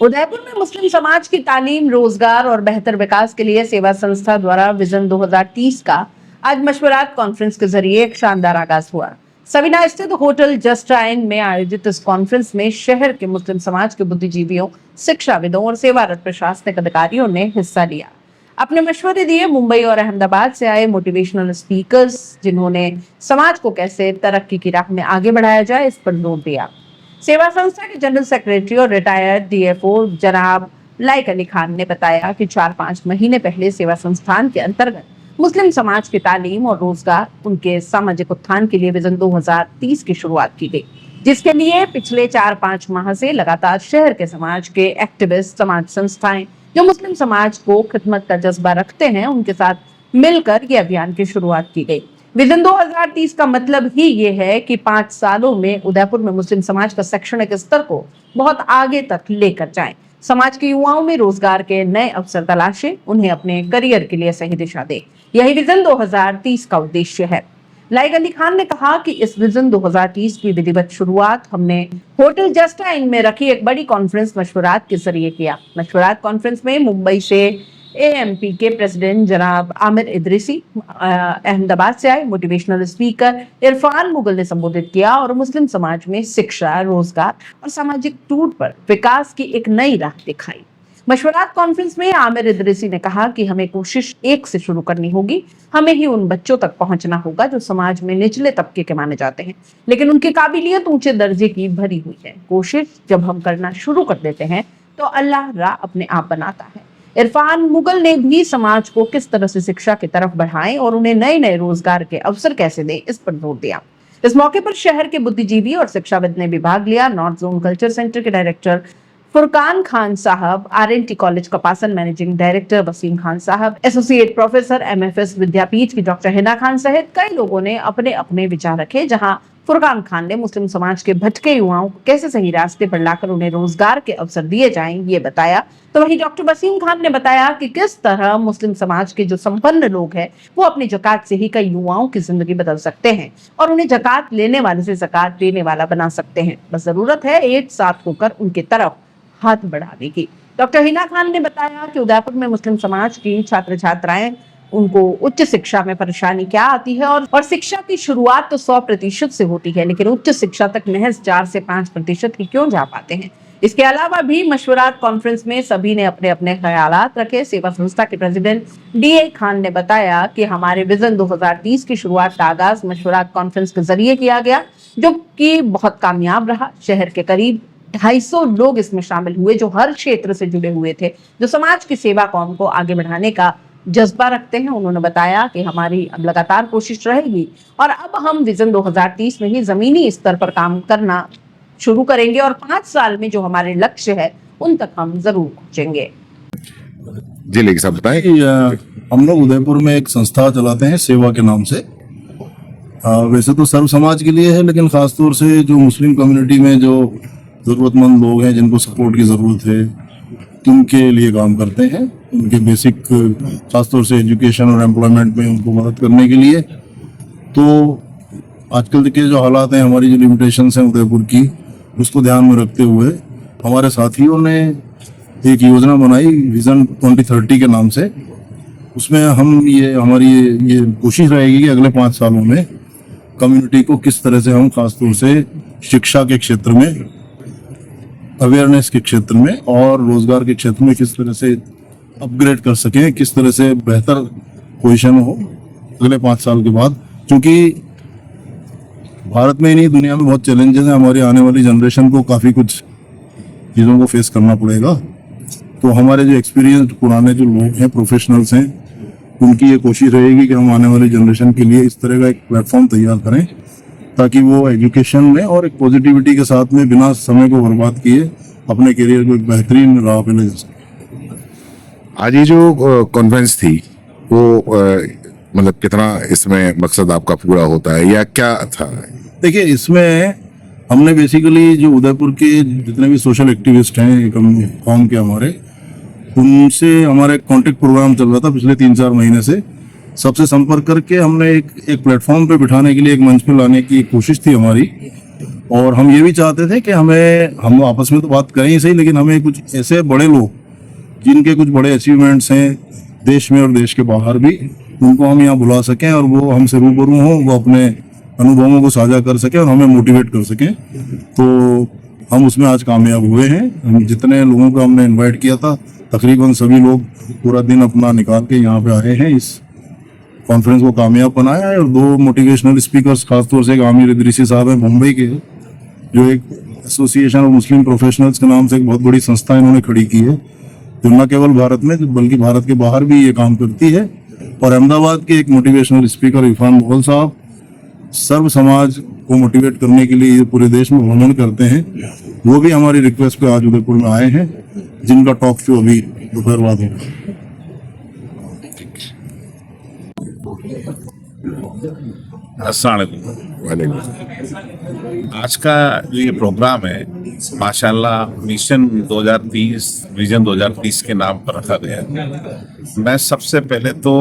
उदयपुर में मुस्लिम समाज की तालीम, रोजगार और बेहतर विकास के लिए सेवा संस्था द्वारा विजन 2030 का आज मशवरात कॉन्फ्रेंस के जरिए एक शानदार आगाज हुआ। सविना स्थित होटल जस्ट आइन में आयोजित इस कॉन्फ्रेंस में शहर के मुस्लिम समाज के बुद्धिजीवियों, शिक्षाविदों और सेवारत प्रशासनिक अधिकारियों ने हिस्सा लिया। अपने मशवरे दिए मुंबई और अहमदाबाद से आए मोटिवेशनल स्पीकर्स, जिन्होंने समाज को कैसे तरक्की की राह में आगे बढ़ाया जाए इस पर जोर दिया। सेवा संस्था के जनरल सेक्रेटरी और रिटायर्ड डीएफओ जनाब लाइक अली खान ने बताया कि 4-5 महीने पहले सेवा संस्थान के अंतर्गत मुस्लिम समाज की तालीम और रोजगार, उनके सामाजिक उत्थान के लिए विजन 2030 की शुरुआत की गई, जिसके लिए पिछले 4-5 माह से लगातार शहर के समाज के एक्टिविस्ट, समाज संस्थाएं जो मुस्लिम समाज को खिदमत का जज्बा रखते हैं, उनके साथ मिलकर ये अभियान की शुरुआत की गई। विजन 2030 का मतलब ही ये है कि 5 सालों में उदयपुर में मुस्लिम समाज का शैक्षणिक स्तर को बहुत आगे तक लेकर जाएं, समाज के युवाओं में रोजगार के नए अवसर तलाशें, उन्हें अपने करियर के लिए सही दिशा दें। यही विजन 2030 का उद्देश्य है। लाइक अली खान ने कहा कि इस विजन 2030 की विधिवत शुरुआत हमने होटल जस्ट आइन में रखी एक बड़ी कॉन्फ्रेंस मशवरात के जरिए किया। मशवरात कॉन्फ्रेंस में मुंबई से एएमपी के प्रेसिडेंट जनाब आमिर इदरीसी, अहमदाबाद से आए मोटिवेशनल स्पीकर इरफान मुगल ने संबोधित किया और मुस्लिम समाज में शिक्षा, रोजगार और सामाजिक टूट पर विकास की एक नई राह दिखाई। मशवरात कॉन्फ्रेंस में आमिर इदरीसी ने कहा कि हमें कोशिश एक से शुरू करनी होगी। हमें ही उन बच्चों तक पहुंचना होगा जो समाज में निचले तबके के माने जाते हैं, लेकिन उनकी काबिलियत ऊंचे दर्जे की भरी हुई है। कोशिश जब हम करना शुरू कर देते हैं तो अल्लाह राह अपने आप बनाता है। इरफान मुगल ने भी समाज को किस तरह से शिक्षा की तरफ बढ़ाएं और उन्हें नए नए रोजगार के अवसर कैसे दें, इस पर जोर दिया। इस मौके पर शहर के बुद्धिजीवी और शिक्षाविद ने भी भाग लिया। नॉर्थ जोन कल्चर सेंटर के डायरेक्टर फुरकान खान साहब, RNT College Kapasan managing director Wasim Khan साहब, एसोसिएट प्रोफेसर एमएफएस विद्यापीठ की डॉक्टर हिना खान सहित कई लोगों ने अपने अपने विचार रखे। जहां फुरकान खान ने मुस्लिम समाज के भटके युवाओं को कैसे सही रास्ते पर लाकर उन्हें रोजगार के अवसर दिए जाएं, ये बताया, तो वहीं डॉक्टर वसीम खान ने बताया कि किस तरह मुस्लिम समाज के जो संपन्न लोग हैं वो अपनी जकात से ही कई युवाओं की जिंदगी बदल सकते हैं और उन्हें जकात लेने वाले से जकात देने वाला बना सकते हैं। बस जरूरत है एक साथ होकर उनकी तरफ हाथ बढ़ाने की। डॉक्टर हिना खान ने बताया कि उदयपुर में मुस्लिम समाज की छात्र छात्राएं, उनको उच्च शिक्षा में परेशानी क्या आती है और शिक्षा की शुरुआत तो 100% से होती है, लेकिन उच्च शिक्षा तक महज 4 से 5% ही क्यों जा पाते हैं। इसके अलावा भी मशवरात कॉन्फ्रेंस में सभी ने अपने अपने ख्यालात रखे। सेवा संस्था के प्रेसिडेंट डीए खान ने बताया कि हमारे विजन 2030 की शुरुआत का आगाज मशवरात कॉन्फ्रेंस के जरिए किया गया, जो कि बहुत कामयाब रहा। शहर के करीब 250 लोग इसमें शामिल हुए, जो हर क्षेत्र से जुड़े हुए थे, जो समाज की सेवा कौम को आगे बढ़ाने का जज्बा रखते हैं। उन्होंने बताया कि हमारी अब लगातार कोशिश रहेगी और अब हम विजन 2030 में ही जमीनी स्तर पर काम करना शुरू करेंगे और 5 साल में जो हमारे लक्ष्य है उन तक हम जरूर पहुंचेंगे। जी लेकिन साहब बताएं। हम लोग उदयपुर में एक संस्था चलाते हैं सेवा के नाम से। वैसे तो सर्व समाज के लिए है, लेकिन खासतौर से जो मुस्लिम कम्युनिटी में जो ज़रूरतमंद लोग हैं, जिनको सपोर्ट की ज़रूरत है, उनके लिए काम करते हैं। उनके बेसिक खासतौर से एजुकेशन और एम्प्लॉयमेंट में उनको मदद करने के लिए। तो आजकल के जो हालात हैं, हमारी जो लिमिटेशंस हैं उदयपुर की, उसको ध्यान में रखते हुए हमारे साथियों ने एक योजना बनाई विजन 2030 के नाम से। उसमें हम हमारी ये कोशिश रहेगी कि अगले 5 सालों में कम्युनिटी को किस तरह से हम खासतौर से शिक्षा के क्षेत्र में, अवेयरनेस के क्षेत्र में और रोजगार के क्षेत्र में किस तरह से अपग्रेड कर सकें, किस तरह से बेहतर पोजीशन हो अगले 5 साल के बाद। क्योंकि भारत में ही नहीं, दुनिया में बहुत चैलेंजेस हैं। हमारी आने वाली जनरेशन को काफ़ी कुछ चीज़ों को फेस करना पड़ेगा। तो हमारे जो एक्सपीरियंस पुराने जो लोग हैं, प्रोफेशनल्स हैं, उनकी ये कोशिश रहेगी कि हम आने वाली जनरेशन के लिए इस तरह का एक प्लेटफॉर्म तैयार करें ताकि वो एजुकेशन में और एक पॉजिटिविटी के साथ में बिना समय को बर्बाद किए अपने करियर को एक बेहतरीन राह पे ले जा सकें। आज ये जो कॉन्फ्रेंस थी वो मतलब कितना इसमें मकसद आपका पूरा होता है या क्या था? देखिए, इसमें हमने बेसिकली जो उदयपुर के जितने भी सोशल एक्टिविस्ट हैं कॉम के हमारे, उनसे हमारा एक कॉन्टेक्ट प्रोग्राम चल रहा था पिछले 3-4 महीने से। सबसे संपर्क करके हमने एक प्लेटफॉर्म पे बिठाने के लिए, एक मंच पे लाने की कोशिश थी हमारी। और हम ये भी चाहते थे कि हम आपस में तो बात करें ही सही, लेकिन हमें कुछ ऐसे बड़े लोग जिनके कुछ बड़े अचीवमेंट्स हैं देश में और देश के बाहर भी, उनको हम यहाँ बुला सकें और वो हमसे रूबरू हों, वो अपने अनुभवों को साझा कर सकें और हमें मोटिवेट कर सकें। तो हम उसमें आज कामयाब हुए हैं। हम जितने लोगों को हमने इनवाइट किया था, तकरीबन सभी लोग पूरा दिन अपना निकाल के यहाँ पे आए हैं, इस कॉन्फ्रेंस को कामयाब बनाया है। और 2 मोटिवेशनल स्पीकर्स, खासतौर से एक आमिर इदरीसी साहब हैं मुंबई के, जो एक एसोसिएशन ऑफ मुस्लिम प्रोफेशनल्स के नाम से एक बहुत बड़ी संस्था इन्होंने खड़ी की है, जो न केवल भारत में बल्कि भारत के बाहर भी ये काम करती है। और अहमदाबाद के एक मोटिवेशनल स्पीकर इरफान मुगल साहब सर्व समाज को मोटिवेट करने के लिए पूरे देश में भ्रमण करते हैं, वो भी हमारी रिक्वेस्ट पे आज उदयपुर में आए हैं, जिनका टॉक शो अभी दोपहर बाद होगा। अस्सलाम वालेकुम। आज का जो ये प्रोग्राम है माशाल्लाह मिशन 2030 विजन 2030 के नाम पर रखा गया है। मैं सबसे पहले तो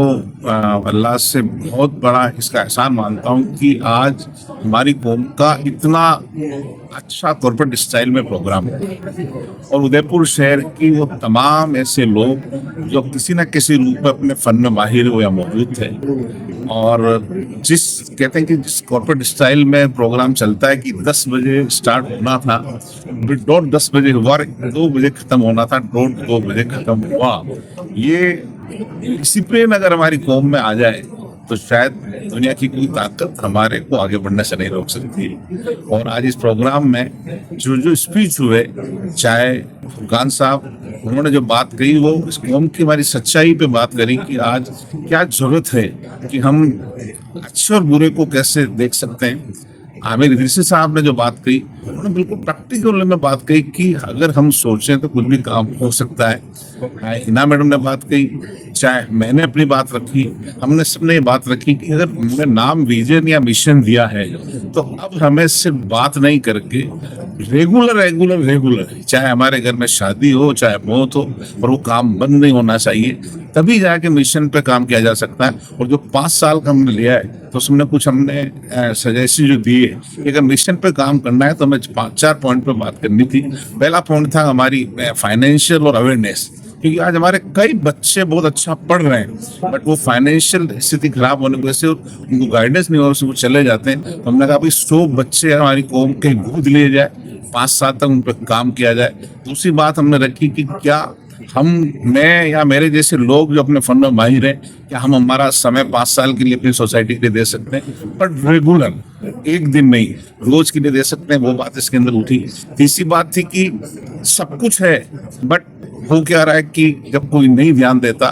अल्लाह से बहुत बड़ा इसका एहसान मानता हूँ कि आज हमारी कौम का इतना अच्छा कॉर्पोरेट स्टाइल में प्रोग्राम है और उदयपुर शहर की वो तमाम ऐसे लोग जो किसी न किसी रूप में अपने फन में माहिर हो या मौजूद थे। और जिस कहते हैं कि जिस कॉर्पोरेट स्टाइल में प्रोग्राम चलता है कि 10 बजे स्टार्ट होना था, 10 बजे हुआ, 2 बजे खत्म होना था, 2 बजे खत्म हुआ। ये डिसिप्लिन अगर हमारी कौम में आ जाए तो शायद दुनिया की कोई ताकत हमारे को आगे बढ़ने से नहीं रोक सकती। और आज इस प्रोग्राम में जो स्पीच हुए, चाहे फुरकान साहब उन्होंने जो बात कही वो इस कौम की हमारी सच्चाई पे बात करी कि आज क्या जरूरत है कि हम अच्छे और बुरे को कैसे देख सकते हैं। आमिर इदरीसी साहब ने जो बात कही उन्होंने बिल्कुल प्रैक्टिकल में बात कही कि अगर हम सोचें तो कुछ भी काम हो सकता है। हिना मैडम ने बात कही, चाहे मैंने अपनी बात रखी, हमने सबने ये बात रखी कि अगर हमने नाम विजन या मिशन दिया है तो अब हमें सिर्फ बात नहीं करके रेगुलर चाहे हमारे घर में शादी हो चाहे मौत हो और वो काम बंद नहीं होना चाहिए, तभी जाके मिशन पे काम किया जा सकता है। और जो 5 साल का हमने लिया है तो उसमें कुछ हमने सजेशन जो दी है कि अगर मिशन पे काम करना है तो हमें 5-4 पॉइंट पे बात करनी थी। पहला पॉइंट था हमारी फाइनेंशियल और अवेयरनेस, क्योंकि आज हमारे कई बच्चे बहुत अच्छा पढ़ रहे हैं बट वो फाइनेंशियल स्थिति खराब होने की वजह से उनको गाइडेंस नहीं हो रहा, वो चले जाते हैं। तो हमने कहा भाई 100 बच्चे हमारी कौम के गोद लिए जाए, 5 साल तक उन पर काम किया जाए। दूसरी बात हमने रखी कि क्या मैं या मेरे जैसे लोग जो अपने फन में माहिर हैं, क्या हम हमारा समय 5 साल के लिए अपनी सोसाइटी के लिए दे सकते हैं, पर रेगुलर, एक दिन नहीं, रोज के लिए दे सकते हैं। वो बात इसके अंदर उठी। तीसरी बात थी कि सब कुछ है बट हो क्या रहा है कि जब कोई नहीं ध्यान देता,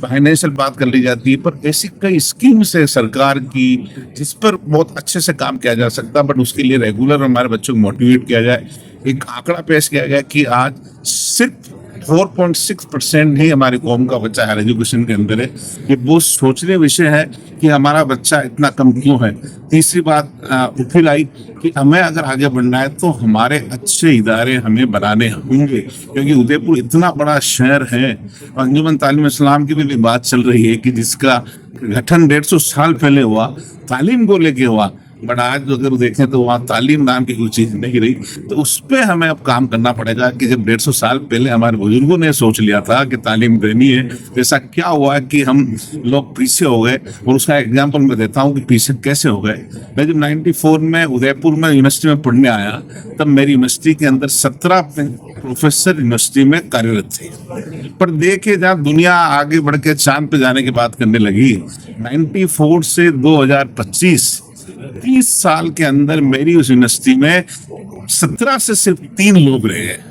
फाइनेंशियल बात कर ली जाती है, पर ऐसी कई स्कीम्स है सरकार की जिस पर बहुत अच्छे से काम किया जा सकता है बट उसके लिए रेगुलर हमारे बच्चों को मोटिवेट किया जाए। एक आंकड़ा पेश किया गया कि आज सिर्फ 4.6% ही हमारी कौम का बच्चा हायर एजुकेशन के अंदर है। ये बहुत सोचने विषय है कि हमारा बच्चा इतना कम क्यों है। तीसरी बात उठिल आई कि हमें अगर आगे बढ़ना है तो हमारे अच्छे इदारे हमें बनाने होंगे, क्योंकि उदयपुर इतना बड़ा शहर है। अंजुमन तालीम इस्लाम की भी बात चल रही है कि जिसका गठन 150 साल पहले हुआ, तालीम को लेके हुआ, बट आज अगर देखें तो वहाँ तालीम नाम की कोई चीज़ नहीं रही। तो उस पर हमें अब काम करना पड़ेगा कि जब 150 साल पहले हमारे बुजुर्गों ने सोच लिया था कि तालीम देनी है, तो ऐसा क्या हुआ कि हम लोग पीछे हो गए। और उसका एग्जाम्पल मैं देता हूँ कि पीछे कैसे हो गए। मैं जब 94 में उदयपुर में यूनिवर्सिटी में पढ़ने आया तब मेरी यूनिवर्सिटी के अंदर 17 प्रोफेसर यूनिवर्सिटी में कार्यरत थे। पर देखे जहाँ दुनिया आगे बढ़ के चांद पे जाने की बात करने लगी, 94 से 2025 30 साल के अंदर मेरी उस यूनिवर्सिटी में 17 से सिर्फ 3 लोग रहे हैं।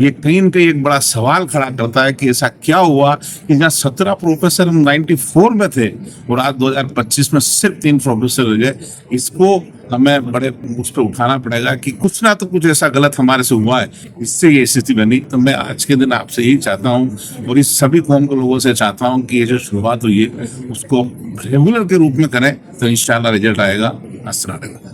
ये कहीं न कहीं एक बड़ा सवाल खड़ा करता है कि ऐसा क्या हुआ कि जहाँ 17 प्रोफेसर 94 में थे और आज 2025 में सिर्फ 3 प्रोफेसर रह गए। इसको हमें बड़े उस पर उठाना पड़ेगा कि कुछ ना तो कुछ ऐसा गलत हमारे से हुआ है, इससे ये स्थिति बनी। तो मैं आज के दिन आपसे यही चाहता हूँ और इस सभी कौम के लोगों से चाहता हूँ कि ये जो शुरुआत हुई है उसको रेगुलर के रूप में करें तो इंशाल्लाह रिजल्ट आएगा। अस्सलाम वालेकुम।